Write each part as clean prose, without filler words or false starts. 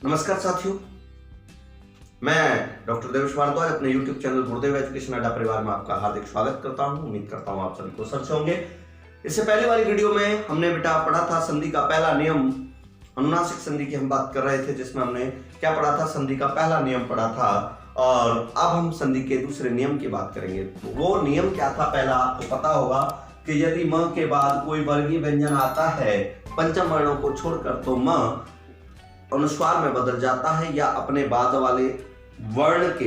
नमस्कार साथियों, मैं डॉक्टर देवेश भारद्वाज अपने YouTube चैनल गुरुदेव एजुकेशन अड्डा परिवार में आपका हार्दिक स्वागत करता हूं। उम्मीद करता हूं आप सभी को स्वस्थ होंगे। इससे पहले वाली वीडियो में हमने बेटा पढ़ा था संधि का पहला नियम, अनुनासिक संधि की हम बात कर रहे थे, जिसमें हमने क्या पढ़ा था, संधि का पहला नियम पढ़ा था। और अब हम संधि के दूसरे नियम की बात करेंगे। तो वो नियम क्या था? पहला आपको पता होगा कि यदि म के बाद कोई वर्गीय व्यंजन आता है पंचम वर्णों को छोड़कर, तो म अनुस्वार में बदल जाता है या अपने बाद वाले वर्ण के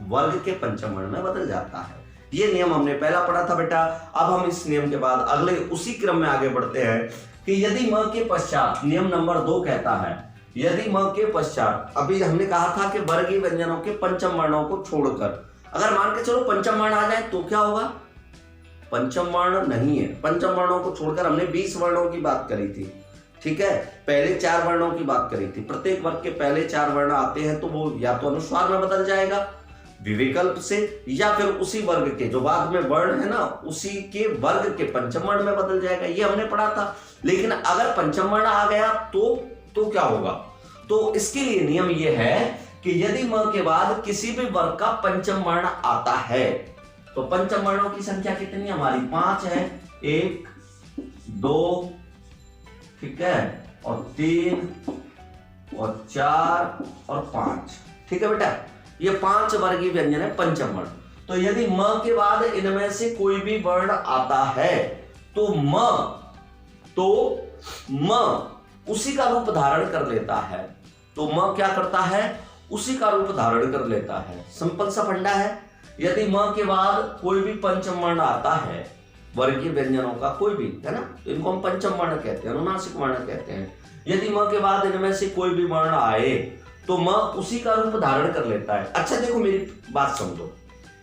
वर्ग के पंचम वर्ण में बदल जाता है। ये नियम हमने पहला पढ़ा था बेटा। अब हम इस नियम के बाद अगले उसी क्रम में आगे बढ़ते हैं कि यदि म के पश्चात, नियम नंबर 2 कहता है, यदि म के पश्चात, अभी हमने कहा था कि वर्गीय व्यंजनों के पंचम वर्णों को छोड़कर अगर मान के चलो पंचम वर्ण आ जाए तो क्या होगा? पंचम वर्ण नहीं है। पंचम वर्णों को छोड़कर हमने 20 वर्णों की बात करी थी, ठीक है। पहले 4 वर्णों की बात करी थी। प्रत्येक वर्ग के पहले 4 वर्ण आते हैं तो वो या तो अनुस्वार में बदल जाएगा विविकल्प से, या फिर उसी वर्ग के जो बाद में वर्ण है ना, उसी के वर्ग के पंचम वर्ण में बदल जाएगा। ये हमने पढ़ा था। लेकिन अगर पंचम वर्ण आ गया तो क्या होगा? तो इसके लिए नियम ये है कि यदि म के बाद किसी भी वर्ग का पंचम वर्ण आता है तो पंचम वर्णों की संख्या कितनी हमारी? 5 है। 1 2 ठीक है, और 3 और 4 और 5, ठीक है बेटा। ये 5 वर्गीय व्यंजन है पंचम वर्ण। तो यदि म के बाद इनमें से कोई भी वर्ण आता है तो म उसी का रूप धारण कर लेता है। तो म क्या करता है? उसी का रूप धारण कर लेता है। सिंपल सा फंडा है। यदि म के बाद कोई भी पंचम वर्ण आता है, वर्गीय व्यंजनों का कोई भी, है ना, तो इनको हम पंचम वर्ण कहते हैं, अनुनासिक वर्ण कहते हैं। यदि म के बाद इनमें से कोई भी वर्ण आए तो म उसी का रूप धारण कर लेता है। अच्छा देखो, मेरी बात समझो।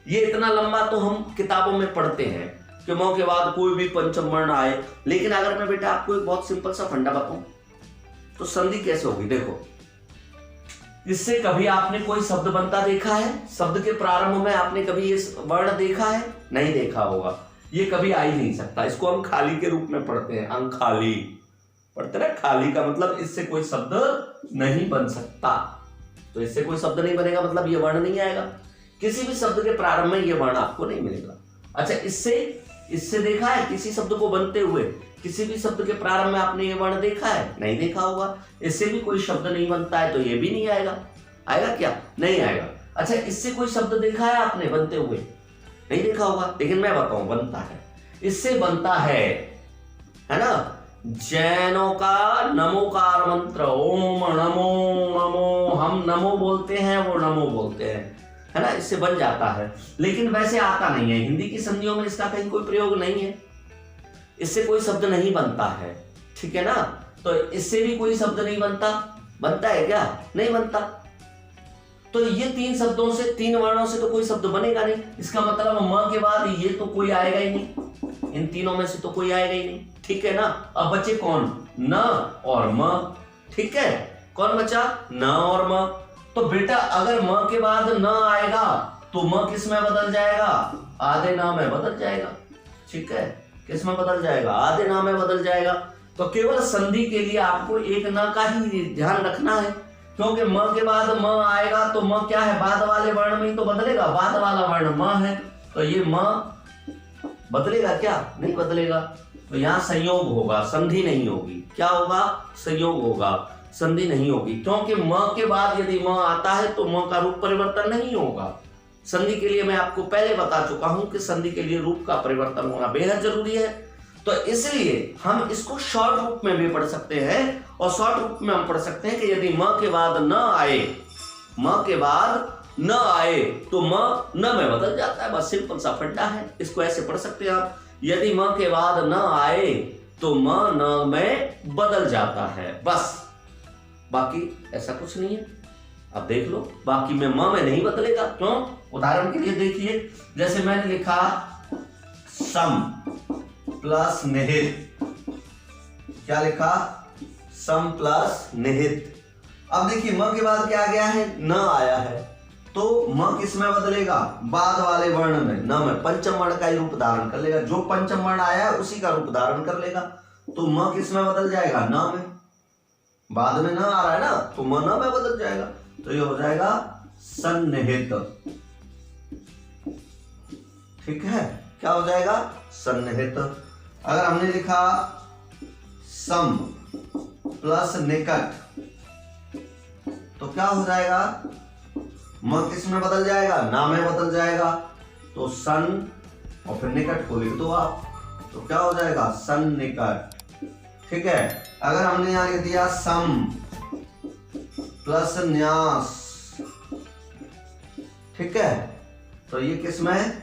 ये इतना लंबा तो हम किताबों में पढ़ते हैं कि म के बाद कोई भी पंचम वर्ण आए, लेकिन अगर मैं बेटा आपको एक बहुत सिंपल सा फंडा बताऊं तो संधि कैसे होगी? देखो, इससे कभी आपने कोई शब्द बनता देखा है? शब्द के प्रारंभ में आपने कभी ये वर्ण देखा है? नहीं देखा होगा। ये कभी आ ही नहीं सकता। इसको हम खाली के रूप में पढ़ते हैं, अंग खाली पढ़ते ना। खाली का मतलब इससे कोई शब्द नहीं बन सकता। तो इससे कोई शब्द नहीं बनेगा, मतलब ये वर्ण नहीं आएगा। किसी भी शब्द के प्रारंभ में ये वर्ण आपको नहीं मिलेगा। अच्छा, इससे देखा है किसी शब्द को बनते हुए? किसी भी शब्द के प्रारंभ में आपने ये वर्ण देखा है? नहीं देखा होगा। इससे भी कोई शब्द नहीं बनता है तो ये भी नहीं आएगा। आएगा क्या? नहीं आएगा। अच्छा, इससे कोई शब्द देखा है आपने बनते हुए? नहीं देखा होगा। लेकिन मैं बताऊं, बनता है। इससे बनता है ना, जैनों का नमोकार मंत्र, ओम नमो नमो। हम नमो बोलते हैं, वो नमो बोलते हैं, है ना। इससे बन जाता है, लेकिन वैसे आता नहीं है। हिंदी की संधियों में इसका कहीं कोई प्रयोग नहीं है। इससे कोई शब्द नहीं बनता है, ठीक है ना। तो इससे भी कोई शब्द नहीं बनता। बनता है क्या? नहीं बनता। तो ये 3 शब्दों से, 3 वर्णों से तो कोई शब्द बनेगा नहीं। इसका मतलब म के बाद ये तो कोई आएगा ही नहीं। इन तीनों में से तो कोई आएगा ही नहीं, ठीक है ना। अब बचे कौन? न और म, ठीक है। कौन बचा? न और म। तो बेटा अगर म के बाद न आएगा तो म किस में बदल जाएगा? आधे न में बदल जाएगा, ठीक है। किस में बदल जाएगा? आधे न में बदल जाएगा। तो केवल संधि के लिए आपको एक न का ही ध्यान रखना है, क्योंकि म के बाद म आएगा तो म क्या है? बाद वाले वर्ण में ही तो बदलेगा। बाद वाला वर्ण म है, तो ये म बदलेगा क्या? नहीं बदलेगा। तो यहाँ संयोग होगा, संधि नहीं होगी। क्या होगा? संयोग होगा, संधि नहीं होगी। क्योंकि म के बाद यदि म आता है तो म का रूप परिवर्तन नहीं होगा। संधि के लिए मैं आपको पहले बता चुका हूं कि संधि के लिए रूप का परिवर्तन होना बेहद जरूरी है। तो इसलिए हम इसको शॉर्ट रूप में भी पढ़ सकते हैं, और शॉर्ट रूप में हम पढ़ सकते हैं कि यदि म के बाद न आए, म के बाद न आए तो म न में बदल जाता है। बस सिंपल सा फंडा है। इसको ऐसे पढ़ सकते हैं आप, यदि म के बाद न आए तो म न में बदल जाता है। बस, बाकी ऐसा कुछ नहीं है। अब देख लो, बाकी में म में नहीं बदलेगा। क्यों? उदाहरण के लिए देखिए, जैसे मैंने लिखा सम प्लस निहित। क्या लिखा? सम प्लस निहित। अब देखिए म के बाद क्या आ गया है? न आया है, तो म किस में बदलेगा? बाद वाले वर्ण में, न में। पंचम वर्ण का ही रूप धारण कर लेगा। जो पंचम वर्ण आया है उसी का रूप धारण कर लेगा। तो म किस में बदल जाएगा? न में। बाद में न आ रहा है ना, तो म न में बदल जाएगा, तो ये हो जाएगा सन्निहित। ठीक है, क्या हो जाएगा? सन्निहित। अगर हमने लिखा सम प्लस निकट, तो क्या हो जाएगा? म किस में बदल जाएगा? ना में बदल जाएगा। तो सन और फिर निकट को लिख दो आप, तो क्या हो जाएगा? सन्निकट। ठीक है, अगर हमने यहां लिख दिया सम प्लस न्यास, ठीक है, तो ये किस में?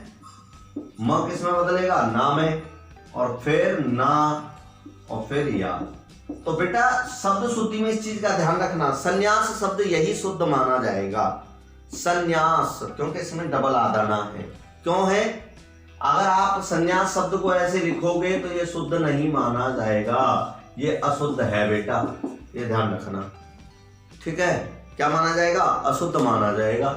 म किस में बदलेगा? ना में, और फिर ना, और फिर या। तो बेटा शब्द शुद्धि में इस चीज का ध्यान रखना, संन्यास शब्द यही शुद्ध माना जाएगा, संन्यास, क्योंकि इसमें डबल आदाना है। क्यों है? अगर आप संन्यास शब्द को ऐसे लिखोगे तो ये शुद्ध नहीं माना जाएगा, ये अशुद्ध है बेटा, ये ध्यान रखना। ठीक है, क्या माना जाएगा? अशुद्ध माना जाएगा,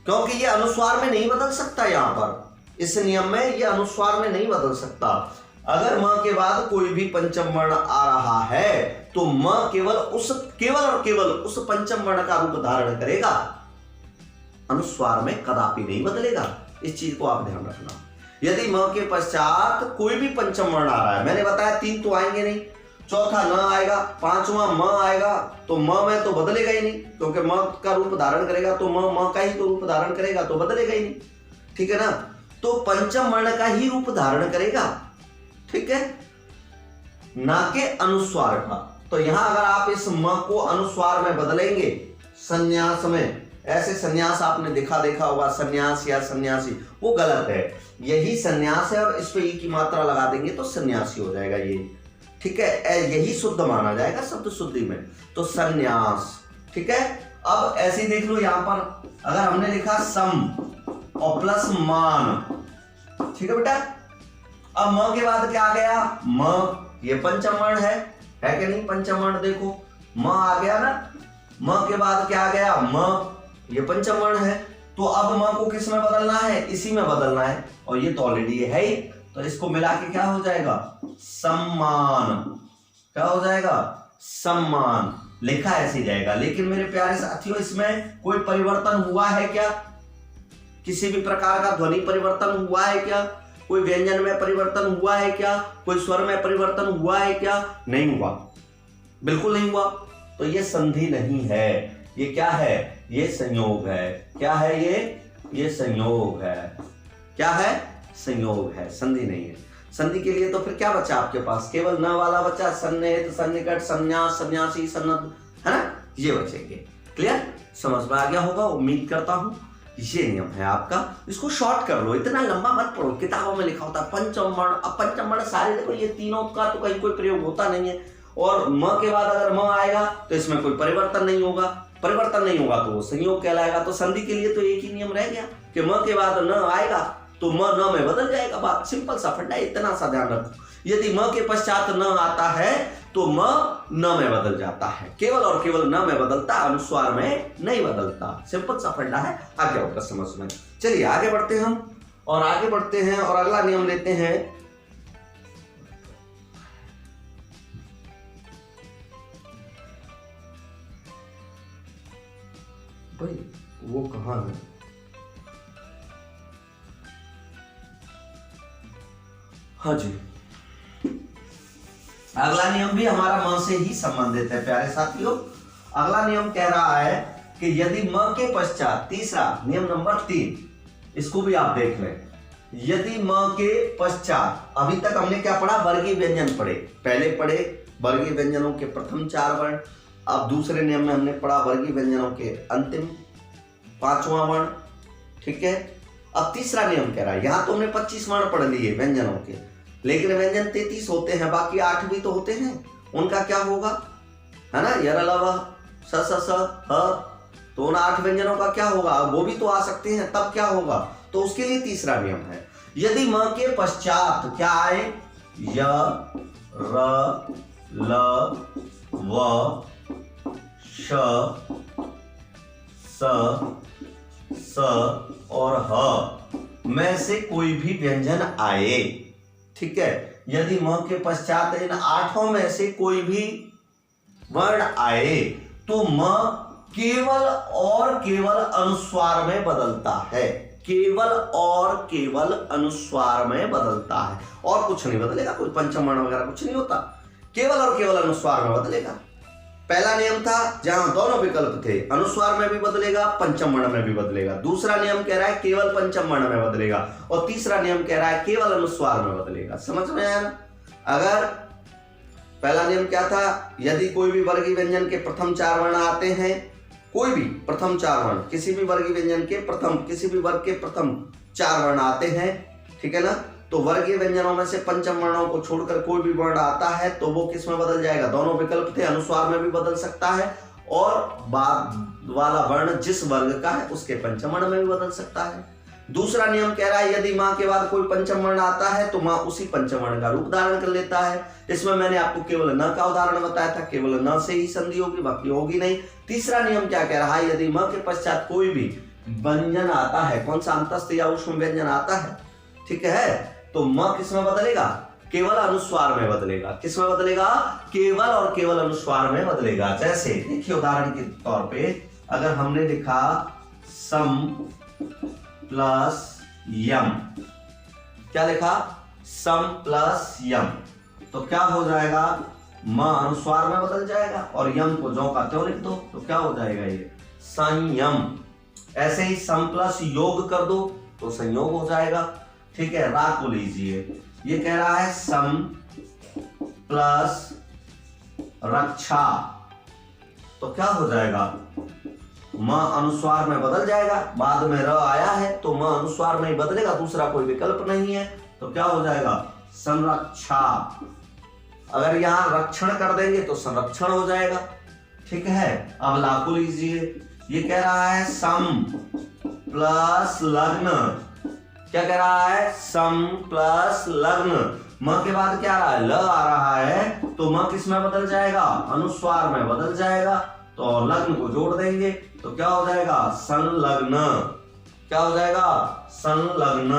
क्योंकि ये अनुस्वार में नहीं बदल सकता। यहां पर इस नियम में ये अनुस्वार में नहीं बदल सकता। अगर म के बाद कोई भी पंचम वर्ण आ रहा है तो म केवल और केवल उस पंचम वर्ण का रूप धारण करेगा, अनुस्वार में कदापि नहीं बदलेगा। इस चीज को आप ध्यान रखना। यदि म के पश्चात कोई भी पंचम वर्ण आ रहा है, मैंने बताया 3 तो आएंगे नहीं, चौथा न आएगा, 5वां म आएगा, तो म में तो बदलेगा ही नहीं, क्योंकि म का रूप धारण करेगा तो म का ही तो रूप धारण करेगा, तो बदलेगा ही नहीं। ठीक है ना, तो पंचम वर्ण का ही रूप धारण करेगा। ठीक है, ना के अनुस्वार का। तो यहां अगर आप इस म को अनुस्वार में बदलेंगे संन्यास में, ऐसे संन्यास आपने देखा होगा, संन्यास या सन्यासी, वो गलत है। यही संन्यास है और इस पे ई की मात्रा लगा देंगे तो सन्यासी हो जाएगा ये। ठीक है, यही शुद्ध माना जाएगा शब्द शुद्धि में, तो संन्यास। ठीक है, अब ऐसे देख लो, यहां पर अगर हमने लिखा सम और प्लस मान, ठीक है बेटा, अब म के बाद क्या आ गया? म, ये पंचम वर्ण है कि नहीं? पंचम वर्ण देखो, म आ गया ना, म के बाद क्या आ गया? म, ये पंचम वर्ण है, तो अब म को किस में बदलना है? इसी में बदलना है, और ये तो ऑलरेडी है ही, तो इसको मिला के क्या हो जाएगा? सम्मान। क्या हो जाएगा? सम्मान। लिखा ऐसे जाएगा, लेकिन मेरे प्यारे साथियों इसमें कोई परिवर्तन हुआ है क्या? किसी भी प्रकार का ध्वनि परिवर्तन हुआ है क्या? कोई व्यंजन में परिवर्तन हुआ है क्या? कोई स्वर में परिवर्तन हुआ है क्या? नहीं हुआ, बिल्कुल नहीं हुआ। तो ये संधि नहीं है, ये क्या है? ये संयोग है। क्या है ये संयोग है। क्या है? संयोग है, संधि नहीं है। संधि के लिए तो फिर क्या बचा आपके पास? केवल न वाला बचा, सन्निहित, सन्निकट, संन्यास, सन्यासी, सन्नद्ध, है ना, ये बचेंगे। क्लियर? समझ में आ गया होगा, उम्मीद करता हूं। ये नियम है आपका, इसको शॉर्ट कर लो, इतना लंबा मत पढ़ो। किताबों में लिखा होता है पंचम वर्ण, अब पंचम वर्ण सारे देखो, ये तीनों का तो कहीं कोई प्रयोग होता नहीं है, और म के बाद अगर म आएगा तो इसमें कोई परिवर्तन नहीं होगा, परिवर्तन नहीं होगा तो वो संयोग कहलाएगा। तो संधि के लिए तो एक ही नियम रह गया कि म के बाद न आएगा तो म न में बदल जाएगा। बात सिंपल सा फंडा, इतना सा ध्यान रखो। यदि म के पश्चात न आता है तो म न में बदल जाता है, केवल और केवल न में बदलता, अनुस्वार में नहीं बदलता। सिंपल सा फंडा है, आ गया होगा समझ में। चलिए आगे बढ़ते हैं हम, और आगे बढ़ते हैं और अगला नियम लेते हैं। भाई वो कहां है? हाँ जी, अगला नियम भी हमारा म से ही संबंधित है प्यारे साथियों। अगला नियम कह रहा है कि यदि म के पश्चात, तीसरा नियम नंबर 3, इसको भी आप देख लें। यदि म के पश्चात, अभी तक हमने क्या पढ़ा? वर्गीय व्यंजन पढ़े, पहले पढ़े वर्गीय व्यंजनों के प्रथम 4 वर्ण, अब दूसरे नियम में हमने पढ़ा वर्गीय व्यंजनों के अंतिम 5वां वर्ण। ठीक है, अब तीसरा नियम कह रहा है, यहां तो हमने 25 वर्ण पढ़ लिए व्यंजनों के, लेकिन व्यंजन 33 होते हैं, बाकी 8 भी तो होते हैं, उनका क्या होगा? है ना, यर लव स स स ह, तो उन 8 व्यंजनों का क्या होगा? वो भी तो आ सकते हैं, तब क्या होगा? तो उसके लिए तीसरा नियम है, यदि म के पश्चात क्या आए? य, र, ल, व, श, स, स और ह में से कोई भी व्यंजन आए। ठीक है, यदि म के पश्चात इन 8 में से कोई भी वर्ण आए तो म केवल और केवल अनुस्वार में बदलता है, केवल और केवल अनुस्वार में बदलता है, और कुछ नहीं बदलेगा, कोई पंचम वर्ण वगैरह कुछ नहीं होता, केवल और केवल अनुस्वार में बदलेगा। पहला नियम था जहां दोनों विकल्प थे, अनुस्वार में भी बदलेगा, पंचम वर्ण में भी बदलेगा। दूसरा नियम कह रहा है केवल पंचम वर्ण में बदलेगा, और तीसरा नियम कह रहा है केवल अनुस्वार में बदलेगा। समझ में आया ना? अगर पहला नियम क्या था, यदि कोई भी वर्गीय व्यंजन के प्रथम 4 वर्ण आते हैं, कोई भी प्रथम 4 वर्ण, किसी भी वर्गीय व्यंजन के प्रथम, किसी भी वर्ग के प्रथम 4 वर्ण आते हैं, ठीक है ना, तो वर्गीय व्यंजनों में से पंचम वर्णों को छोड़कर कोई भी वर्ण आता है तो वो किस में बदल जाएगा? दोनों विकल्प थे, अनुस्वार में भी बदल सकता है, और बाद वाला वर्ण जिस वर्ग का है उसके पंचम वर्ण में भी बदल सकता है। दूसरा नियम कह रहा है यदि मां के बाद कोई पंचम वर्ण आता है तो मां उसी पंचम वर्ण का रूप धारण कर लेता है। इसमें मैंने आपको केवल न का उदाहरण बताया था, केवल न से ही संधि होगी, बाकी होगी नहीं। तीसरा नियम क्या कह रहा है, यदि म के पश्चात कोई भी व्यंजन आता है, कौन सा अंतस्थ या ऊष्म व्यंजन आता है, ठीक है, तो म किस में बदलेगा? केवल अनुस्वार में बदलेगा। किस में बदलेगा? केवल और केवल अनुस्वार में बदलेगा। जैसे देखिए उदाहरण के तौर पे अगर हमने लिखा सम प्लस यम, क्या लिखा? सम प्लस यम, तो क्या हो जाएगा? म अनुस्वार में बदल जाएगा और यम को ज्यों का त्यों लिख दो तो क्या हो जाएगा? ये संयम। ऐसे ही सम प्लस योग कर दो तो संयोग हो जाएगा, ठीक है। रा को लीजिए, ये कह रहा है सम प्लस रक्षा, तो क्या हो जाएगा? म अनुस्वार में बदल जाएगा, बाद में र आया है तो म अनुस्वार में ही बदलेगा, दूसरा कोई विकल्प नहीं है, तो क्या हो जाएगा? संरक्षा। अगर यहां रक्षण कर देंगे तो संरक्षण हो जाएगा, ठीक है। अब ला को लीजिए, ये कह रहा है सम प्लस लग्न, क्या कह रहा है? सम प्लस लग्न। म के बाद क्या आ रहा है? ल आ रहा है, तो म किस में बदल जाएगा? अनुस्वार में बदल जाएगा, तो लग्न को जोड़ देंगे तो क्या हो जाएगा? संलग्न। क्या हो जाएगा? संलग्न।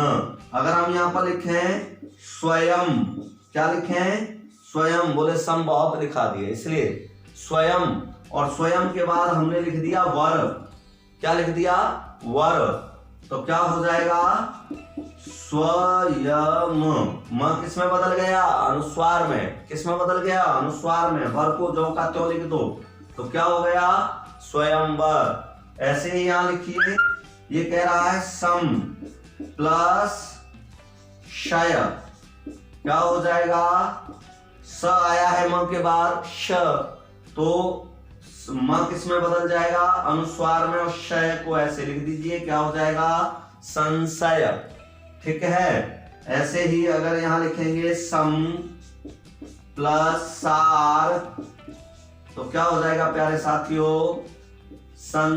अगर हम यहाँ पर लिखें स्वयं, क्या लिखें? स्वयं, बोले सम बहुत लिखा दिए इसलिए स्वयं, और स्वयं के बाद हमने लिख दिया वर, क्या लिख दिया? वर, तो क्या हो जाएगा? स्वयं। म किस में बदल गया? अनुस्वार में। किस में बदल गया? अनुस्वार में। वर को ज्यों का त्यों लिख दो तो क्या हो गया? स्वयंवर। ऐसे ही यहां लिखिए, ये कह रहा है सम प्लस शय, क्या हो जाएगा? स आया है म के बाद श, तो म किस में बदल जाएगा? अनुस्वार में, और शय को ऐसे लिख दीजिए, क्या हो जाएगा? संशय, ठीक है। ऐसे ही अगर यहां लिखेंगे सम प्लस सार, तो क्या हो जाएगा प्यारे साथियों? सन,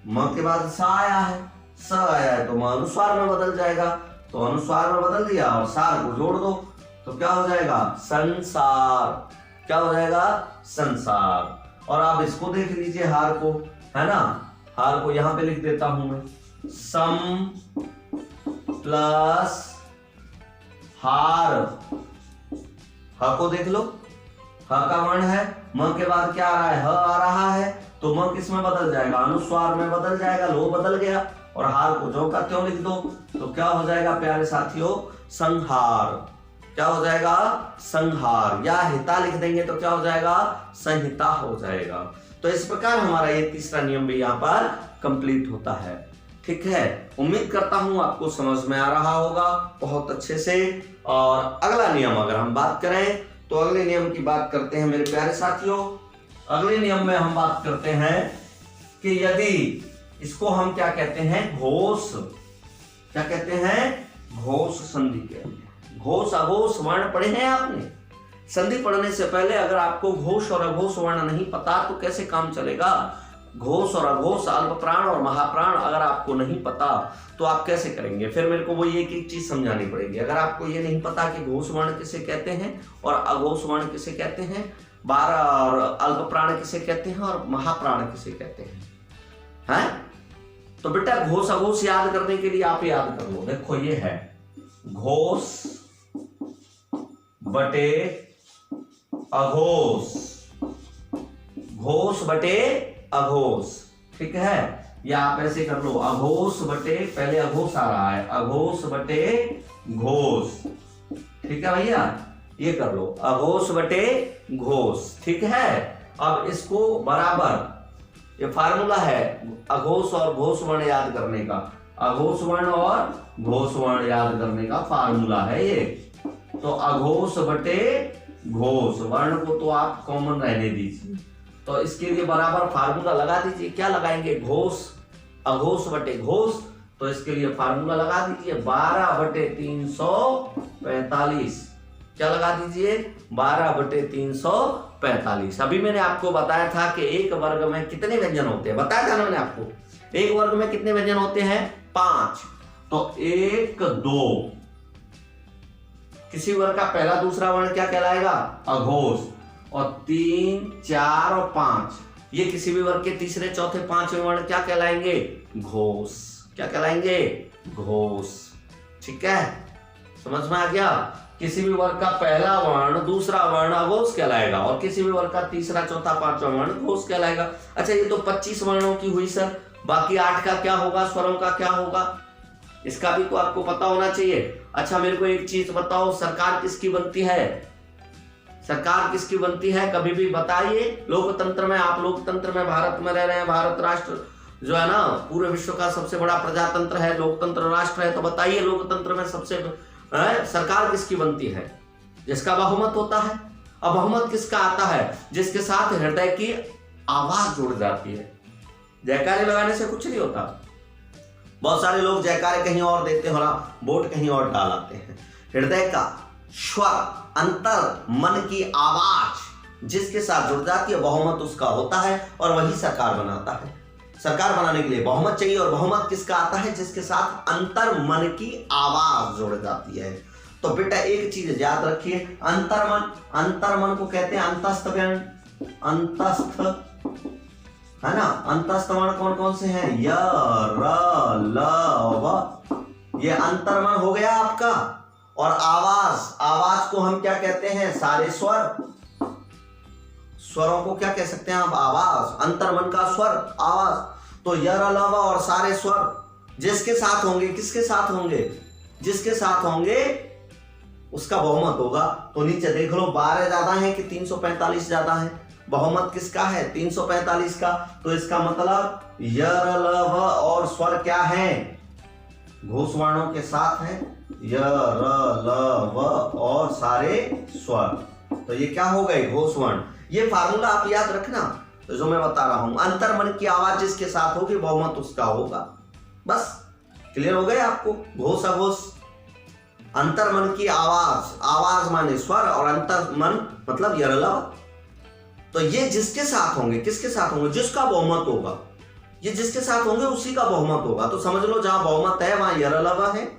म के बाद सा आया है, स आया है तो म अनुस्वार में बदल जाएगा, तो अनुस्वार में बदल दिया और सार को जोड़ दो तो क्या हो जाएगा? संसार। क्या हो जाएगा? संसार। और आप इसको देख लीजिए, हार को, है ना, हार को यहां पे लिख देता हूं मैं, सम प्लस हार। ह को देख लो, ह का वर्ण है, म के बाद क्या आ रहा है? ह आ रहा है, तो म किस में बदल जाएगा? अनुस्वार में बदल जाएगा, लो बदल गया, और हार को ज्यों का त्यों लिख दो तो क्या हो जाएगा प्यारे साथियों? संहार। क्या हो जाएगा? संहार। या हिता लिख देंगे तो क्या हो जाएगा? संहिता हो जाएगा। तो इस प्रकार हमारा ये तीसरा नियम भी यहाँ पर कंप्लीट होता है, ठीक है। उम्मीद करता हूं आपको समझ में आ रहा होगा बहुत अच्छे से। और अगला नियम अगर हम बात करें तो अगले नियम की बात करते हैं मेरे प्यारे साथियों। अगले नियम में हम बात करते हैं कि यदि इसको हम क्या कहते हैं? घोष। क्या कहते हैं? घोष संधि कहते हैं। घोष अघोष वर्ण पढ़े हैं आपने? संधि पढ़ने से पहले अगर आपको घोष और अघोष वर्ण नहीं पता तो कैसे काम चलेगा? घोष और अघोष, अल्प प्राण और महाप्राण अगर आपको नहीं पता तो आप कैसे करेंगे? फिर मेरे को वो एक एक चीज समझानी पड़ेगी। अगर आपको ये नहीं पता कि घोष वर्ण किसे कहते हैं और अघोष वर्ण किसे कहते हैं, 12 और अल्प प्राण किसे कहते हैं और महाप्राण किसे कहते हैं, तो बेटा घोष अघोष याद करने के लिए आप याद कर लो। देखो ये है घोष बटे अघोष, घोष बटे अघोष, ठीक है। या आप ऐसे कर लो, अघोष बटे, पहले अघोष आ रहा है, अघोष बटे घोष, ठीक है भैया, ये कर लो, अघोष बटे घोष, ठीक है। अब इसको बराबर, ये फार्मूला है अघोष और घोष वर्ण याद करने का, अघोष वर्ण और घोष वर्ण याद करने का फार्मूला है ये। तो अघोष बटे घोष, वर्ण को तो आप कॉमन रहने दीजिए, तो इसके लिए बराबर फार्मूला लगा दीजिए। क्या लगाएंगे, घोष, अघोष बटे घोष, तो इसके लिए फार्मूला लगा दीजिए 12 बटे 345। क्या लगा दीजिए, 12 बटे 345। अभी मैंने आपको बताया था कि एक वर्ग में कितने व्यंजन होते हैं, बताया था ना मैंने आपको, एक वर्ग में कितने व्यंजन होते हैं, 5। तो 1 2, किसी वर्ग का पहला दूसरा वर्ण क्या कहलाएगा, अघोष, और 3 4 और 5 ये किसी भी वर्ग के तीसरे चौथे पांचवें वर्ण क्या कहलाएंगे, घोष। क्या कहलाएंगे, घोष, ठीक है, समझ में आ गया। किसी भी वर्ग का पहला वर्ण दूसरा वर्ण अघोष कहलाएगा, और किसी भी वर्ग का तीसरा चौथा पांचवा वर्ण घोष कहलाएगा। अच्छा, ये तो 25 वर्णों की हुई सर, बाकी 8 का क्या होगा, स्वरों का क्या होगा, इसका भी तो आपको पता होना चाहिए। अच्छा, मेरे को एक चीज बताओ, सरकार किसकी बनती है, सरकार किसकी बनती है, कभी भी बताइए। लोकतंत्र में, आप लोकतंत्र में भारत में रह रहे हैं, भारत राष्ट्र जो है ना पूरे विश्व का सबसे बड़ा प्रजातंत्र है, लोकतंत्र राष्ट्र है, तो बताइए लोकतंत्र में सबसे सरकार किसकी बनती है, जिसका बहुमत होता है। अब बहुमत किसका आता है, जिसके साथ हृदय की आवाज जुड़ जाती है। जयकारे लगाने से कुछ नहीं होता, बहुत सारे लोग जयकारे कहीं और देते हो, वोट कहीं और डालाते हैं। हृदय का स्वर, अंतर मन की आवाज जिसके साथ जुड़ जाती है, बहुमत उसका होता है, और वही सरकार बनाता है। सरकार बनाने के लिए बहुमत चाहिए, और बहुमत किसका आता है, जिसके साथ अंतर मन की आवाज जुड़ जाती है। तो बेटा एक चीज याद रखिए, अंतर्मन, अंतर्मन को कहते हैं अंतस्थ वर्ण, अंतस्थ, है ना। अंतस्थ वर्ण कौन कौन से हैं, य र ल व, ये अंतर्मन हो गया आपका। और आवाज, आवाज को हम क्या कहते हैं, सारे स्वर, स्वरों को क्या कह सकते हैं आप, आवाज, अंतर्मन का स्वर आवाज। तो य र ल व और सारे स्वर जिसके साथ होंगे, किसके साथ होंगे, जिसके साथ होंगे उसका बहुमत होगा। तो नीचे देख लो, 12 ज्यादा है कि 345 ज्यादा है, बहुमत किसका है, 345 का। तो इसका मतलब य र ल व और स्वर क्या है, घोष वर्णों के साथ है, य र ल व और सारे स्वर, तो ये क्या हो गए, घोष वर्ण। ये फार्मूला आप याद रखना, तो जो मैं बता रहा हूं, अंतर्मन की आवाज जिसके साथ होगी बहुमत उसका होगा। बस क्लियर हो गए आपको, घोष अघोष, अंतर्मन की आवाज, आवाज माने स्वर, और अंतर्मन मतलब यरलव। तो ये जिसके साथ होंगे, किसके साथ होंगे, जिसका बहुमत होगा, ये जिसके साथ होंगे उसी का बहुमत होगा। तो समझ लो, जहां बहुमत है वहां यरलव है,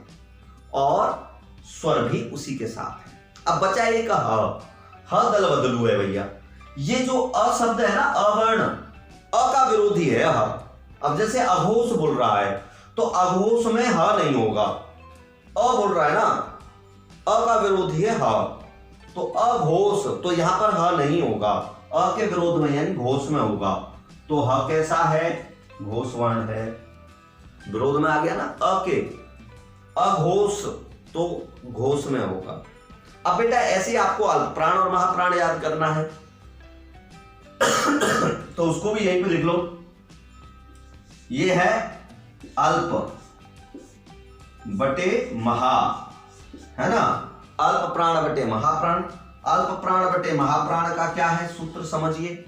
और स्वर भी उसी के साथ है। अब बचा एक ह दल बदलू है भैया। ये जो अ शब्द है ना, अवर्ण, अ का विरोधी है ह। अब जैसे अघोष बोल रहा है, तो अघोष में ह नहीं होगा, अ बोल रहा है ना, अ का विरोधी है ह, तो अघोष, तो यहां पर ह नहीं होगा, अ के विरोध में यानी घोष में होगा। तो ह कैसा है, घोष वर्ण है, विरोध में आ गया ना अ के, अघोष तो घोष में होगा। अब बेटा ऐसे आपको अल्पप्राण और महाप्राण याद करना है, तो उसको भी यहीं पे लिख लो। ये है अल्प बटे महा, है ना, अल्प प्राण बटे महाप्राण। अल्प प्राण बटे महाप्राण का क्या है सूत्र समझिए,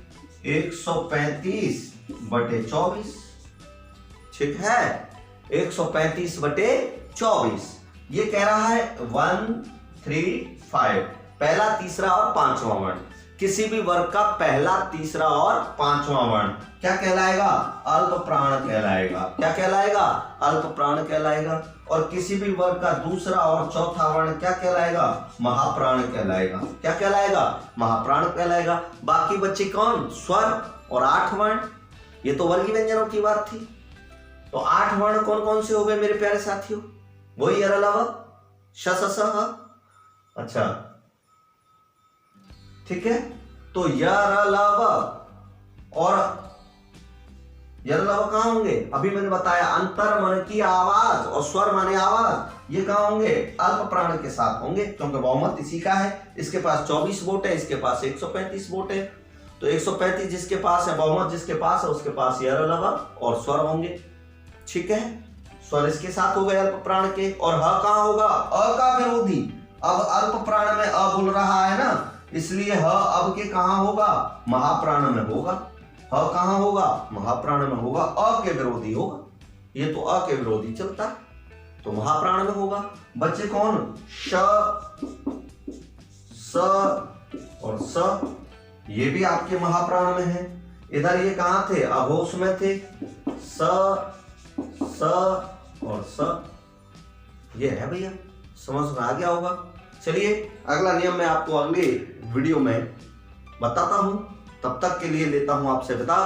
135 बटे 24, ठीक है, 135 बटे 24। ये कह रहा है 1 3 5, पहला तीसरा और पांचवा वर्ण, किसी भी वर्ग का पहला तीसरा और पांचवा वर्ण क्या कहलाएगा, अल्प प्राण कहलाएगा। क्या कहलाएगा, अल्प प्राण कहलाएगा। और किसी भी वर्ग का दूसरा और चौथा वर्ण क्या कहलाएगा, महाप्राण कहलाएगा। क्या कहलाएगा, महाप्राण कहलाएगा। बाकी बच्चे कौन, स्वर और 8 वर्ण, ये तो वर्गीय व्यंजनों की बात थी। तो 8 वर्ण कौन कौन से हो गए मेरे प्यारे साथियों, वही अरलव श स स ह। अच्छा ठीक है, तो य र ल व और यरलव कहाँ होंगे? अभी मैंने बताया अंतर मन की आवाज और स्वर माने आवाज, ये कहाँ होंगे? अल्प प्राण के साथ होंगे, क्योंकि बहुमत इसी का है। इसके पास 24 वोट है, इसके पास 135 वोट है, तो 135 जिसके पास है, बहुमत जिसके पास है, उसके पास यरलव और स्वर होंगे। ठीक है, स्वर इसके साथ हो गए अल्प प्राण के। और ह कहाँ होगा? अ का विरोधी। अब अल्प प्राण में अ बोल रहा है ना, इसलिए ह अब के कहाँ होगा? महाप्राण में होगा। ह कहाँ होगा? महाप्राण में होगा, अ के विरोधी होगा। ये तो अ के विरोधी चलता है, तो महाप्राण में होगा। बच्चे कौन? श, स और स, ये भी आपके महाप्राण में है। इधर ये कहाँ थे? अघोष में थे। स और स, ये है भैया, समझ में आ गया होगा। चलिए अगला नियम मैं आपको अगले वीडियो में बताता हूं। तब तक के लिए लेता हूं आपसे विदा।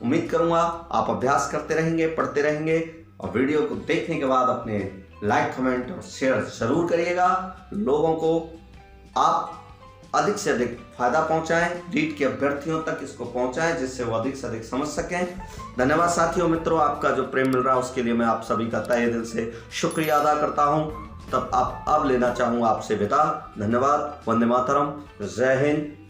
उम्मीद करूंगा आप अभ्यास करते रहेंगे, पढ़ते रहेंगे, और वीडियो को देखने के बाद अपने लाइक, कमेंट और शेयर जरूर करिएगा। लोगों को आप अधिक से अधिक फायदा पहुंचाएं, रीट के अभ्यर्थियों तक इसको पहुंचाएं, जिससे वो अधिक से अधिक समझ सकें। धन्यवाद साथियों, मित्रों, आपका जो प्रेम मिल रहा है उसके लिए मैं आप सभी का तहे दिल से शुक्रिया अदा करता हूं। तब अब लेना चाहूंगा आपसे विदा। धन्यवाद। वंदे मातरम। जय हिंद,